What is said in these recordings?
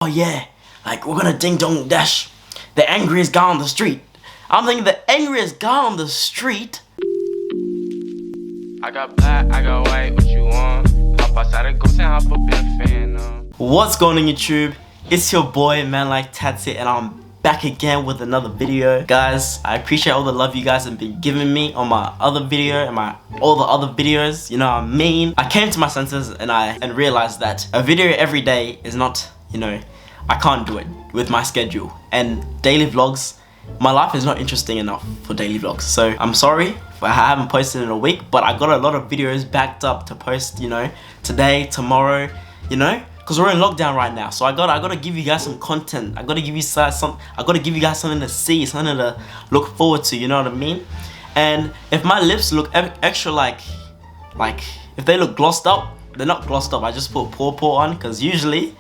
oh yeah, like we're gonna ding dong dash the angriest guy on the street. I'm thinking the angriest guy on the street. I got black, I got white, what you want? Hop outside and go say hop up in a fan. What's going on YouTube? It's your boy Man Like Tatsy and I'm back again with another video. Guys, I appreciate all the love you guys have been giving me on my other video and all the other videos. You know what I mean? I came to my senses and realized that a video every day is not, you know, I can't do it with my schedule. And daily vlogs, my life is not interesting enough for daily vlogs. So I'm sorry if I haven't posted in a week, but I got a lot of videos backed up to post, you know, today, tomorrow, you know, because we're in lockdown right now. So I gotta give you guys some content. I gotta give you guys something to see, something to look forward to, you know what I mean? And if my lips look extra like if they look glossed up, they're not glossed up. I just put paw on, because usually,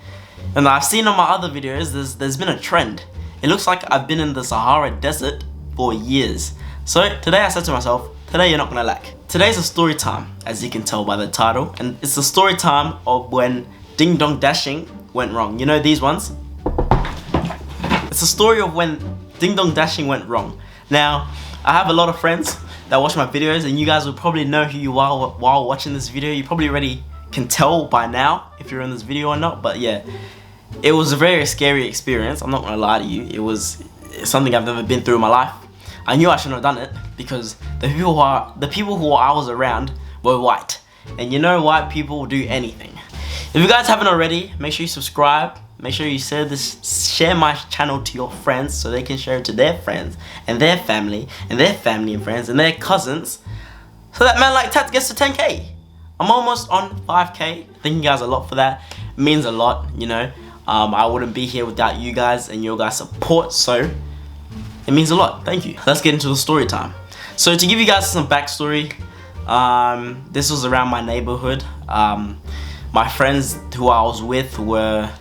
and I've seen on my other videos, there's been a trend. It looks like I've been in the Sahara Desert for years. So today I said to myself, today you're not gonna lack. Today's a story time, as you can tell by the title, and it's a story time of when ding dong dashing went wrong. You know these ones? It's a story of when ding dong dashing went wrong. Now, I have a lot of friends that watch my videos, and you guys will probably know who you are while watching this video. You probably already can tell by now if you're in this video or not, but yeah. It was a very scary experience, I'm not gonna lie to you. It was something I've never been through in my life. I knew I shouldn't have done it because the people who I was around were white. And you know white people will do anything. If you guys haven't already, make sure you subscribe. Make sure you share my channel to your friends so they can share it to their friends and their family and friends and their cousins. So that Man Like Tats gets to 10K. I'm almost on 5K. Thank you guys a lot for that. It means a lot, you know. I wouldn't be here without you guys and your guys' support, so it means a lot. Thank you. Let's get into the story time. So to give you guys some backstory, this was around my neighborhood. My friends who I was with were,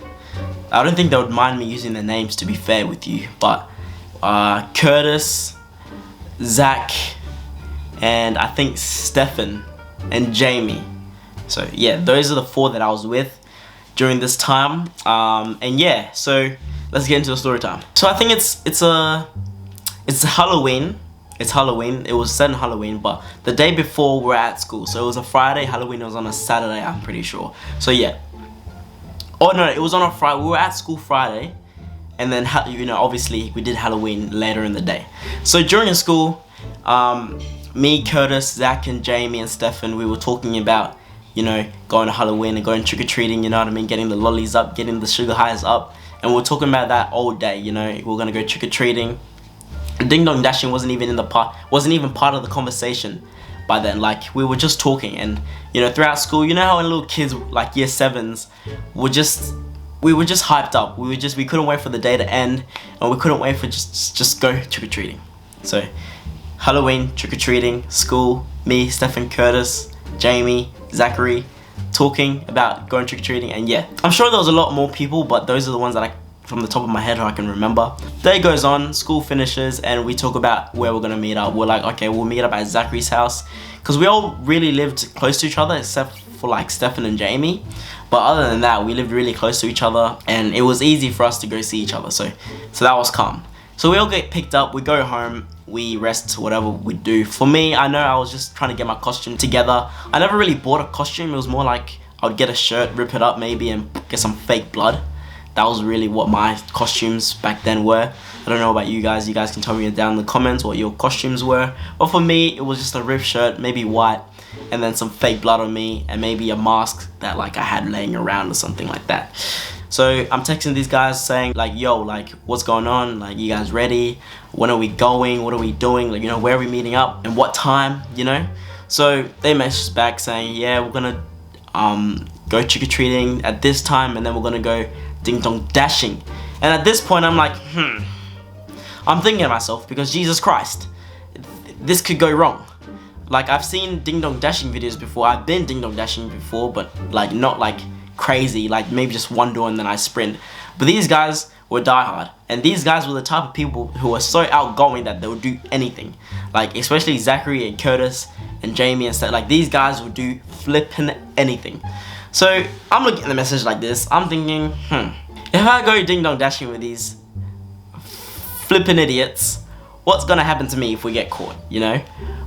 I don't think they would mind me using their names, to be fair with you, but Curtis, Zach, and I think Stefan and Jamie. So yeah, those are the four that I was with during this time, and yeah, so let's get into the story time. So I think it's Halloween. It's Halloween. It was set in Halloween, but the day before we're at school. So it was a Friday. Halloween was on a Saturday, I'm pretty sure. So yeah. Oh no, it was on a Friday. We were at school Friday, and then you know, obviously we did Halloween later in the day. So during school, me, Curtis, Zach, and Jamie and Stefan, we were talking about, you know, going to Halloween and going trick-or-treating, you know what I mean, getting the lollies up, getting the sugar highs up, and we're talking about that all day, you know. We're gonna go trick-or-treating. Ding dong dashing wasn't even part of the conversation by then. Like, we were just talking, and you know, throughout school, you know how when little kids like year 7s we were just hyped up. We couldn't wait for the day to end, and we couldn't wait for just go trick-or-treating. So Halloween, trick-or-treating, school, me, Stefan, Curtis, Jamie, Zachary, talking about going trick-or-treating, and yeah, I'm sure there was a lot more people, but those are the ones that from the top of my head I can remember. Day goes on, school finishes, and we talk about where we're gonna meet up. We're like, okay, we'll meet up at Zachary's house, because we all really lived close to each other except for like Stefan and Jamie, but other than that we lived really close to each other, and it was easy for us to go see each other, so that was calm. So we all get picked up, we go home, we rest, whatever we do. For me, I know I was just trying to get my costume together. I never really bought a costume. It was more like I would get a shirt, rip it up maybe, and get some fake blood. That was really what my costumes back then were. I don't know about you guys. You guys can tell me down in the comments what your costumes were. But for me, it was just a ripped shirt, maybe white, and then some fake blood on me, and maybe a mask that like I had laying around or something like that. So I'm texting these guys saying like, yo, like, what's going on? Like, you guys ready? When are we going? What are we doing? Like, you know, where are we meeting up? And what time, you know? So they messaged back saying, yeah, we're gonna go trick-or-treating at this time, and then we're gonna go ding dong dashing. And at this point I'm like, I'm thinking to myself, because Jesus Christ, this could go wrong. Like, I've seen ding dong dashing videos before. I've been ding dong dashing before, but like not like crazy, like maybe just one door and then I sprint. But these guys were diehard, and these guys were the type of people who were so outgoing that they would do anything. Like, especially Zachary and Curtis and Jamie and stuff. Like, these guys would do flipping anything. So I'm looking at the message like this. I'm thinking, if I go ding dong dashing with these flippin' idiots, what's gonna happen to me if we get caught, you know?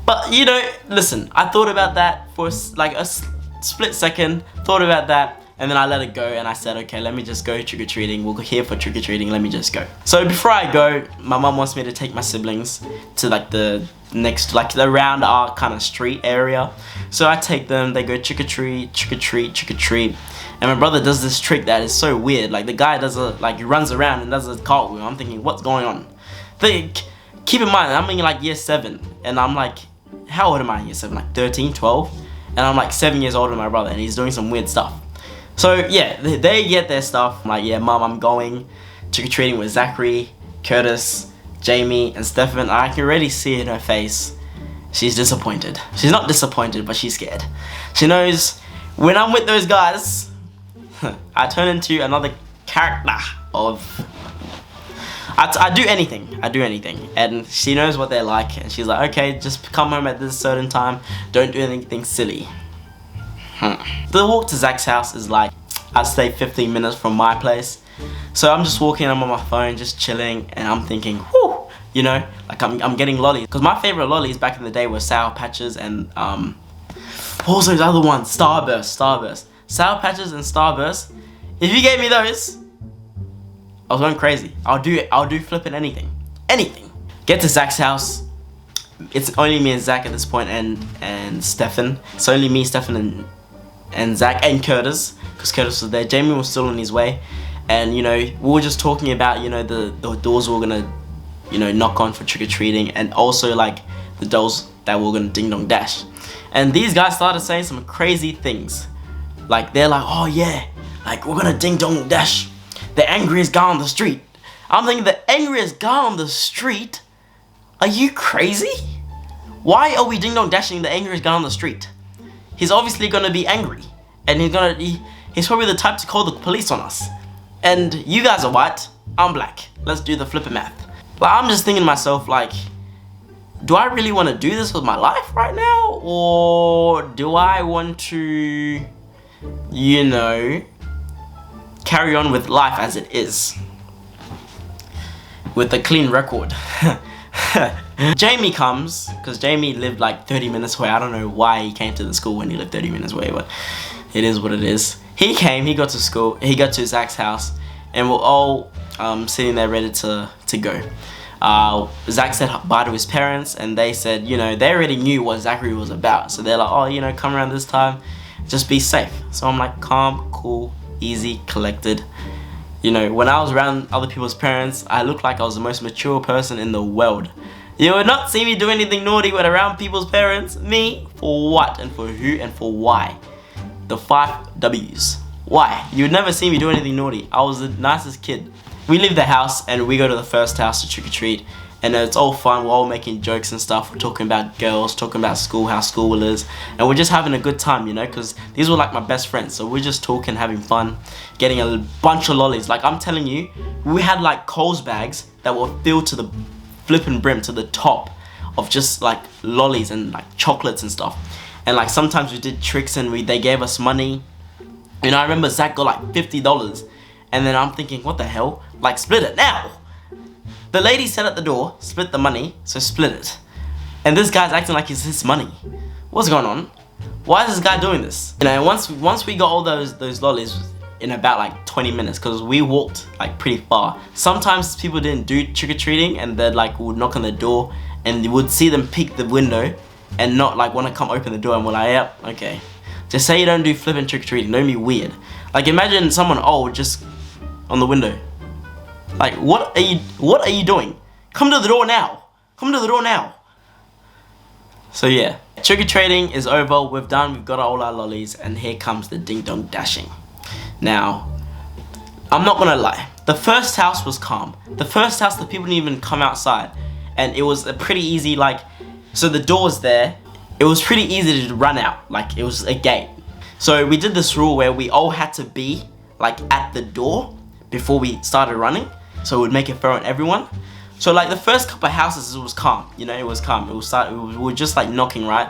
But you know, listen, I thought about that for like a split second, thought about that, and then I let it go and I said, okay, let me just go trick-or-treating. We're here for trick-or-treating, let me just go. So before I go, my mum wants me to take my siblings to like the next, like around our kind of street area. So I take them, they go trick-or-treat, trick-or-treat, trick-or-treat. And my brother does this trick that is so weird. Like the guy does he runs around and does a cartwheel. I'm thinking, what's going on? Keep in mind, I'm in like year 7 and I'm like, how old am I in year 7? Like 13, 12? And I'm like 7 years older than my brother and he's doing some weird stuff. So yeah, they get their stuff. I'm like, yeah, mom, I'm going trick-or-treating with Zachary, Curtis, Jamie, and Stefan. I can already see it in her face. She's disappointed. She's not disappointed, but she's scared. She knows when I'm with those guys, I turn into another character of... I do anything. I do anything. And she knows what they're like. And she's like, okay, just come home at this certain time. Don't do anything silly. The walk to Zach's house is like, I'd say 15 minutes from my place. So I'm just walking, I'm on my phone, just chilling, and I'm thinking, whoo, you know, like I'm getting lollies. Because my favorite lollies back in the day were Sour Patches and, what was those other ones? Starburst. Sour Patches and Starburst. If you gave me those, I was going crazy. I'll do flipping anything. Get to Zach's house. It's only me and Zach at this point, and Stefan. It's only me, Stefan, and Zach, and Curtis, because Curtis was there. Jamie was still on his way, and you know, we were just talking about, you know, the doors we were gonna, you know, knock on for trick-or-treating, and also like the doors that we were gonna ding dong dash. And these guys started saying some crazy things. Like they're like, oh yeah, like we're gonna ding dong dash the angriest guy on the street. I'm thinking, the angriest guy on the street? Are you crazy? Why are we ding dong dashing the angriest guy on the street? He's obviously gonna be angry, and he's probably the type to call the police on us. And you guys are white, I'm black. Let's do the flipping math. Like, I'm just thinking to myself, like, do I really want to do this with my life right now, or do I want to, you know, carry on with life as it is, with a clean record? Jamie comes, because Jamie lived like 30 minutes away. I don't know why he came to the school when he lived 30 minutes away, but it is what it is. He came, he got to school, he got to Zach's house, and we're all sitting there ready to go. Zach said bye to his parents, and they said, you know, they already knew what Zachary was about. So they're like, oh, you know, come around this time, just be safe. So I'm like, calm, cool, easy, collected. You know, when I was around other people's parents, I looked like I was the most mature person in the world. You would not see me do anything naughty when around people's parents. Me? For what? And for who? And for why? The 5 W's. Why? You would never see me do anything naughty. I was the nicest kid. We leave the house and we go to the first house to trick-or-treat. And it's all fun, we're all making jokes and stuff. We're talking about girls, talking about school, how school is. And we're just having a good time, you know, because these were like my best friends. So we're just talking, having fun, getting a bunch of lollies. Like, I'm telling you, we had like Coles bags that were filled to the flipping brim, to the top, of just like lollies and like chocolates and stuff. And like sometimes we did tricks and they gave us money. You know, I remember Zach got like $50. And then I'm thinking, what the hell? Like, split it now. The lady said at the door, split the money, so split it. And this guy's acting like it's his money. What's going on? Why is this guy doing this? You know, once we got all those lollies in about like 20 minutes, because we walked like pretty far. Sometimes people didn't do trick-or-treating and they'd like would knock on the door and you would see them peek the window and not like want to come open the door, and we're like, yep, okay. Just say you don't do flipping trick-or-treating, don't be weird. Like, imagine someone old just on the window. Like, what are you doing? Come to the door now. Come to the door now. So yeah, trick-or-treating is over. We've got all our lollies, and here comes the ding-dong dashing. Now, I'm not gonna lie. The first house was calm. The first house, the people didn't even come outside. And it was a pretty easy, like, so the door's there. It was pretty easy to run out. Like, it was a gate. So we did this rule where we all had to be, like, at the door before we started running. So it would make it fair on everyone. So like the first couple of houses, it was calm. You know, it was calm. We were just like knocking, right?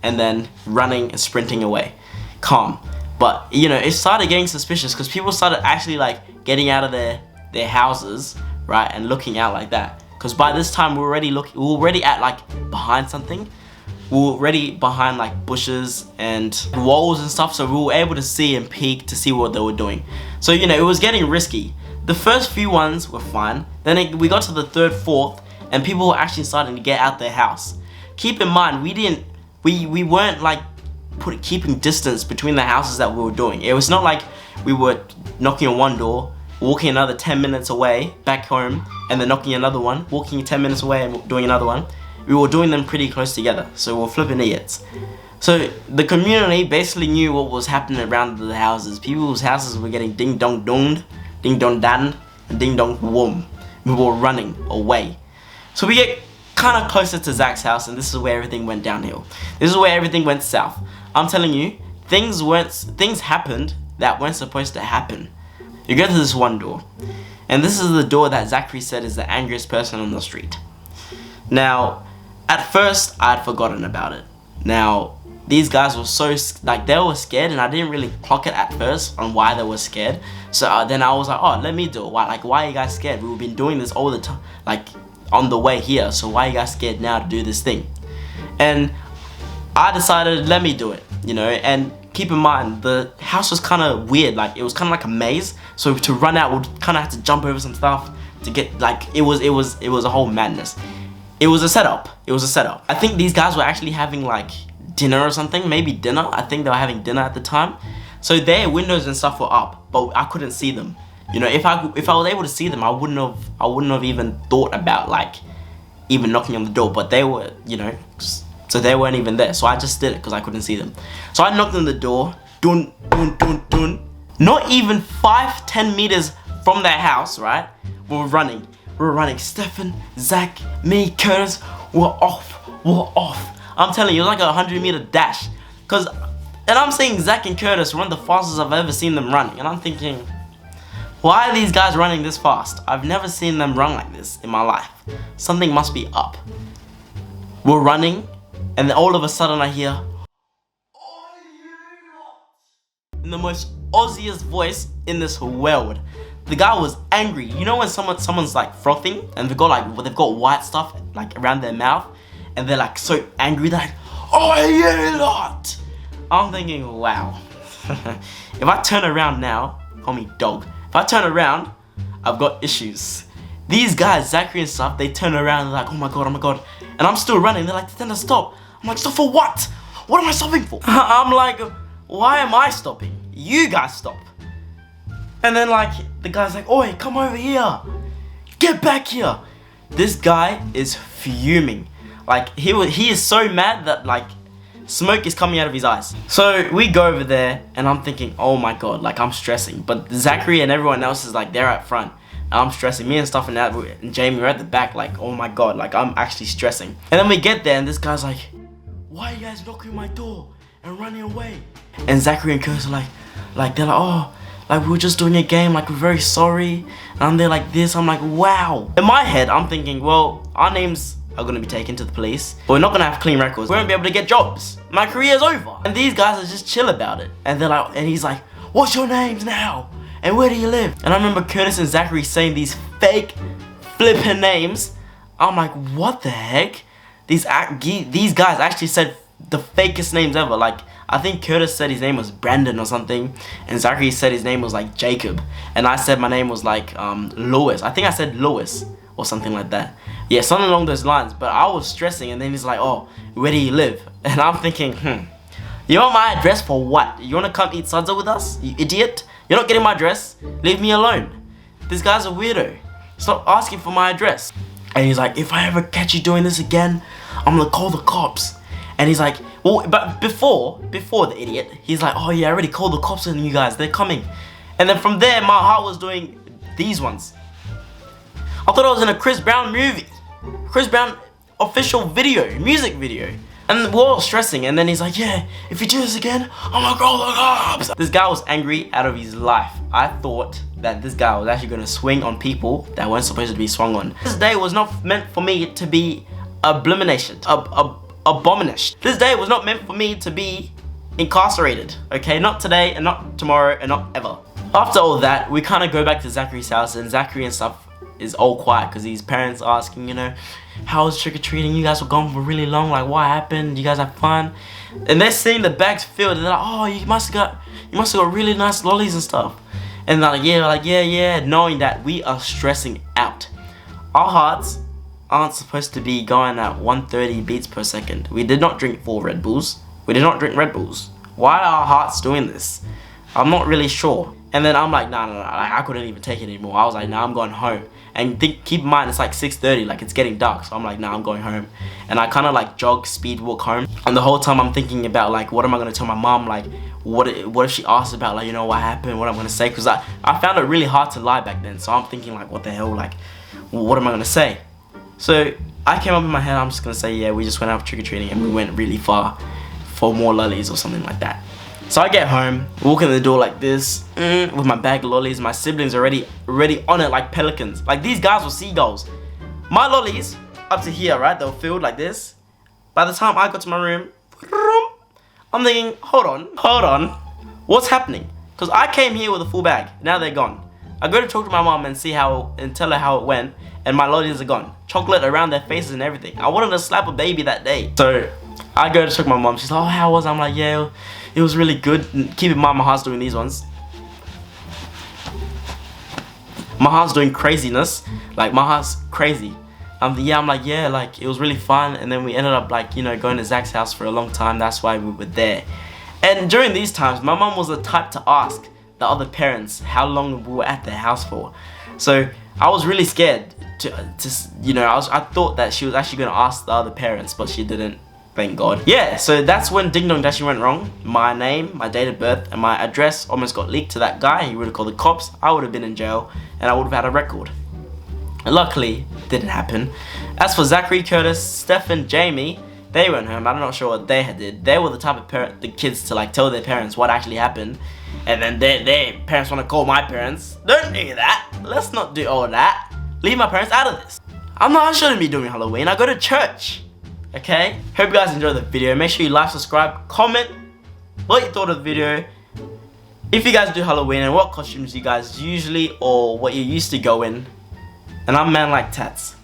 And then running and sprinting away. Calm. But you know, it started getting suspicious because people started actually like getting out of their houses, right, and looking out like that. Because by this time we were already at like behind something. We were already behind like bushes and walls and stuff, so we were able to see and peek to see what they were doing. So you know, it was getting risky. The first few ones were fine. Then we got to the third, fourth, and people were actually starting to get out their house. Keep in mind, we weren't like keeping distance between the houses that we were doing. It was not like we were knocking on one door, walking another 10 minutes away back home, and then knocking another one, walking 10 minutes away and doing another one. We were doing them pretty close together, so we were flipping idiots. So the community basically knew what was happening around the houses. People's houses were getting ding dong donged, ding dong dan, and ding dong wom. We were running away. So we get kind of closer to Zach's house, and this is where everything went downhill. This is where everything went south. I'm telling you, things happened that weren't supposed to happen. You go to this one door, and this is the door that Zachary said is the angriest person on the street. Now, at first, I had forgotten about it. Now, these guys were so, like, they were scared, and I didn't really clock it at first on why they were scared. So then I was like, oh, let me do it. Why are you guys scared? We've been doing this all the time, like, on the way here. So why are you guys scared now to do this thing? And I decided, let me do it, you know. And keep in mind, the house was kind of weird. Like, it was kind of like a maze. So to run out, we'd kind of have to jump over some stuff to get, like, it was a whole madness. It was a setup. I think these guys were actually having like dinner or something, maybe dinner. I think they were having dinner at the time. So their windows and stuff were up, but I couldn't see them. You know, if I was able to see them, I wouldn't have even thought about like even knocking on the door. But they were, you know, so they weren't even there. So I just did it because I couldn't see them. So I knocked on the door. Dun dun dun dun. Not even 5-10 meters from their house, right? We were running. Stefan, Zach, me, Curtis, we're off. I'm telling you, it was like a 100-meter dash. And I'm saying Zach and Curtis run the fastest I've ever seen them running. And I'm thinking, why are these guys running this fast? I've never seen them run like this in my life. Something must be up. We're running, and then all of a sudden I hear, "Oh, you lot!" in the most Aussiest voice in this world. The guy was angry. You know when someone's like frothing and they've got white stuff like around their mouth, and they're like so angry, they're like, "Oh, you lot!" I'm thinking, wow. If I turn around now, call me dog. If I turn around, I've got issues. These guys, Zachary and stuff, they turn around and they're like, oh my god. And I'm still running. They're like, then to stop. I'm like, stop for what? What am I stopping for? I'm like, why am I stopping? You guys stop. And then like, the guy's like, oi, come over here. Get back here. This guy is fuming. Like, he is so mad that like, smoke is coming out of his eyes. So we go over there and I'm thinking, oh my god, like I'm stressing. But Zachary and everyone else is like, they're up front. And I'm stressing. Me and stuff and Jamie are at the back like, oh my god, like I'm actually stressing. And then we get there and this guy's like, why are you guys knocking on my door and running away? And Zachary and Curtis are like they're like, oh, like we were just doing a game, like we're very sorry. And they're like this, I'm like, wow. In my head, I'm thinking, well, our names are gonna be taken to the police, but we're not gonna have clean records. We won't be able to get jobs. My career's over. And these guys are just chill about it. And they're like, and he's like, what's your names now? And where do you live? And I remember Curtis and Zachary saying these fake flippin' names. I'm like, what the heck? These guys actually said the fakest names ever. Like, I think Curtis said his name was Brandon or something, and Zachary said his name was like Jacob, and I said my name was like Lewis. I think I said Lewis or something like that. Yeah, something along those lines. But I was stressing, and then he's like, oh, where do you live? And I'm thinking, you want my address for what? You want to come eat salsa with us, you idiot? You're not getting my address. Leave me alone. This guy's a weirdo. Stop asking for my address. And he's like, if I ever catch you doing this again, I'm gonna call the cops. And he's like, well, but before the idiot, he's like, oh yeah, I already called the cops on you guys. They're coming. And then from there, my heart was doing these ones. I thought I was in a Chris Brown movie. Chris Brown official video, music video. And we're all stressing, and then he's like, yeah, if you do this again, I'm gonna call the cops. This guy was angry out of his life. I thought that this guy was actually gonna swing on people that weren't supposed to be swung on. This day was not meant for me to be abomination. This day was not meant for me to be incarcerated. Okay, not today and not tomorrow and not ever. After all that, we kind of go back to Zachary's house, and Zachary and stuff is all quiet because his parents asking, you know, how was trick-or-treating? You guys were gone for really long, like what happened? You guys have fun? And they're seeing the bags filled, and they're like, oh, you must have got really nice lollies and stuff. And they're like, yeah, knowing that we are stressing out. Our hearts aren't supposed to be going at 130 beats per second. We did not drink 4 Red Bulls. We did not drink Red Bulls. Why are our hearts doing this? I'm not really sure. And then I'm like, no, I couldn't even take it anymore. I was like, nah, I'm going home. And keep in mind, it's like 6:30, like it's getting dark. So I'm like, nah, I'm going home. And I kind of like jog, speed walk home. And the whole time I'm thinking about like, what am I going to tell my mom? Like, what if she asks about like, you know, what happened, what I'm going to say? Because I found it really hard to lie back then. So I'm thinking like, what the hell, like, what am I going to say? So I came up in my head, I'm just going to say, yeah, we just went out trick-or-treating and we went really far for more lollies or something like that. So I get home, walk in the door like this, with my bag of lollies. My siblings are already on it like pelicans. Like these guys were seagulls. My lollies, up to here, right? They were filled like this. By the time I got to my room, I'm thinking, hold on. What's happening? Because I came here with a full bag. Now they're gone. I go to talk to my mom and tell her how it went. And my lollies are gone. Chocolate around their faces and everything. I wanted to slap a baby that day. So I go to talk to my mom. She's like, oh, how was it? I'm like, yeah, it was really good. And keep in mind, my heart's doing these ones. My heart's doing craziness. Like, my heart's crazy. I'm like, yeah, like, it was really fun. And then we ended up, like, you know, going to Zach's house for a long time. That's why we were there. And during these times, my mom was the type to ask the other parents how long we were at their house for. So I was really scared to you know, I thought that she was actually going to ask the other parents, but she didn't. Thank God. Yeah, so that's when Ding Dong Dashing went wrong. My name, my date of birth, and my address almost got leaked to that guy. He would have called the cops. I would have been in jail, and I would have had a record. And luckily, it didn't happen. As for Zachary, Curtis, Steph, and Jamie, they went home. I'm not sure what they did. They were the type of the kids to like tell their parents what actually happened, and then their parents want to call my parents. Don't do that. Let's not do all that. Leave my parents out of this. I shouldn't be doing Halloween. I go to church. Okay? Hope you guys enjoyed the video. Make sure you like, subscribe, comment what you thought of the video. If you guys do Halloween and what costumes you guys usually or what you used to go in. And I'm Man Like Tats.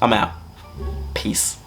I'm out. Peace.